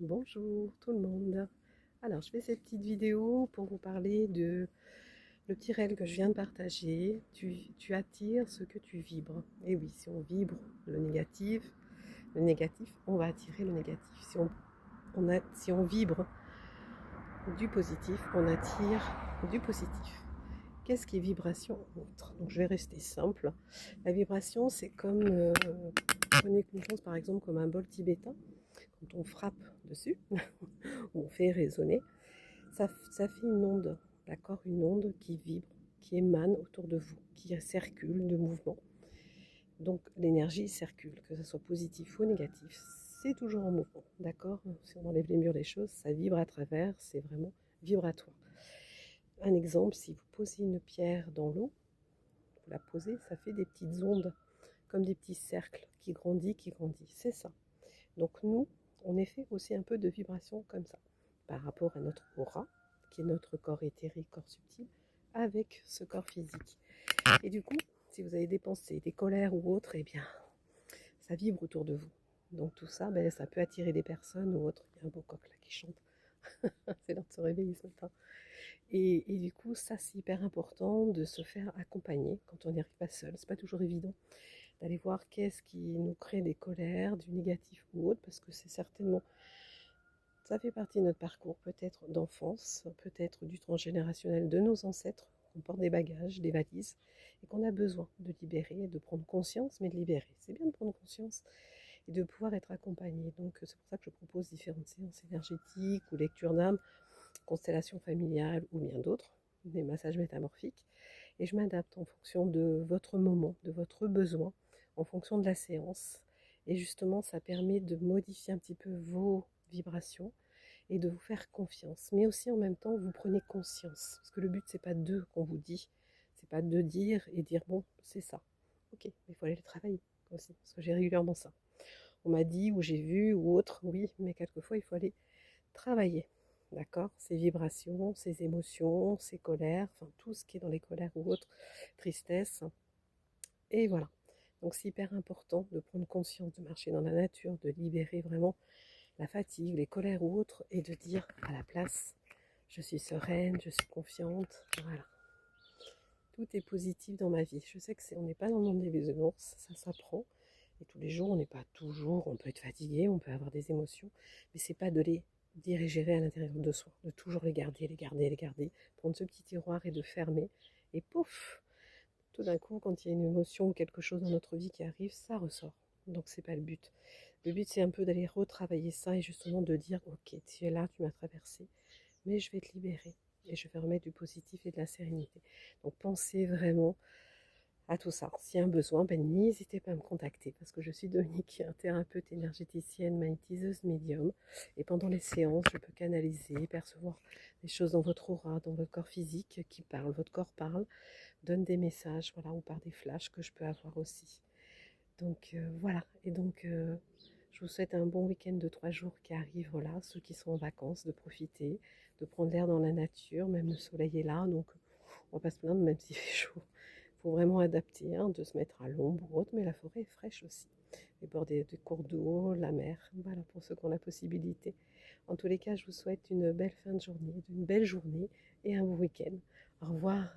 Bonjour tout le monde. Alors, je fais cette petite vidéo pour vous parler de le petit réel que je viens de partager. Tu attires ce que tu vibres. Et oui, si on vibre le négatif, on va attirer le négatif. Si on vibre du positif, on attire du positif. Qu'est-ce qui est vibration autre? Donc, je vais rester simple. La vibration, c'est comme, prenez conscience par exemple comme un bol tibétain. Quand on frappe dessus, ou on fait résonner, ça fait une onde, d'accord? Une onde qui vibre, qui émane autour de vous, qui circule de mouvement. Donc l'énergie circule, que ce soit positif ou négatif, c'est toujours en mouvement, d'accord? Si on enlève les murs des choses, ça vibre à travers, c'est vraiment vibratoire. Un exemple, si vous posez une pierre dans l'eau, vous la posez, ça fait des petites ondes, comme des petits cercles qui grandissent, c'est ça. Donc nous, on est fait aussi un peu de vibration comme ça, par rapport à notre aura, qui est notre corps éthérique, corps subtil, avec ce corps physique. Et du coup, si vous avez des pensées, des colères ou autres, eh bien, ça vibre autour de vous. Donc tout ça, ça peut attirer des personnes ou autres. Il y a un beau coq là qui chante. C'est l'heure de se réveiller ce matin. Et du coup, ça, c'est hyper important de se faire accompagner quand on n'y arrive pas seul. C'est pas toujours évident d'aller voir qu'est-ce qui nous crée des colères, du négatif ou autre, parce que c'est certainement, ça fait partie de notre parcours, peut-être d'enfance, peut-être du transgénérationnel de nos ancêtres. On porte des bagages, des valises, et qu'on a besoin de libérer, de prendre conscience, mais de libérer. C'est bien de prendre conscience et de pouvoir être accompagné. Donc c'est pour ça que je propose différentes séances énergétiques ou lecture d'âme, constellation familiale ou bien d'autres, des massages métamorphiques. Et je m'adapte en fonction de votre moment, de votre besoin, en fonction de la séance. Et justement, ça permet de modifier un petit peu vos vibrations et de vous faire confiance. Mais aussi en même temps, vous prenez conscience. Parce que le but, c'est pas de qu'on vous dit. C'est pas de dire et dire, bon, c'est ça. Ok, mais il faut aller le travailler aussi. Parce que j'ai régulièrement ça. On m'a dit, ou j'ai vu, ou autre, oui, mais quelquefois, il faut aller travailler. D'accord? Ces vibrations, ces émotions, ces colères, enfin tout ce qui est dans les colères ou autres, tristesse. Et voilà. Donc c'est hyper important de prendre conscience, de marcher dans la nature, de libérer vraiment la fatigue, les colères ou autres, et de dire à la place, je suis sereine, je suis confiante, voilà. Tout est positif dans ma vie. Je sais que on n'est pas dans le monde des bisounours, ça s'apprend. Et tous les jours, on n'est pas toujours, on peut être fatigué, on peut avoir des émotions, mais c'est pas de les diriger à l'intérieur de soi, de toujours les garder, prendre ce petit tiroir et de fermer, et pouf, tout d'un coup, quand il y a une émotion ou quelque chose dans notre vie qui arrive, ça ressort. Donc c'est pas le but. Le but, c'est un peu d'aller retravailler ça et justement de dire, ok, tu es là, tu m'as traversé, mais je vais te libérer et je vais remettre du positif et de la sérénité. Donc pensez vraiment à tout ça. S'il y a un besoin, n'hésitez pas à me contacter parce que je suis Dominique, thérapeute énergéticienne, magnétiseuse médium. Et pendant les séances, je peux canaliser, percevoir des choses dans votre aura, dans votre corps physique qui parle. Votre corps parle, donne des messages, voilà, ou par des flashs que je peux avoir aussi. Donc voilà. Et donc je vous souhaite un bon week-end de 3 jours qui arrive. Voilà, ceux qui sont en vacances, de profiter, de prendre l'air dans la nature. Même le soleil est là, donc on va pas se plaindre même s'il fait chaud. Il faut vraiment adapter, hein, de se mettre à l'ombre ou autre, mais la forêt est fraîche aussi. Les bords des cours d'eau, la mer, voilà, pour ceux qui ont la possibilité. En tous les cas, je vous souhaite une belle fin de journée, une belle journée et un bon week-end. Au revoir.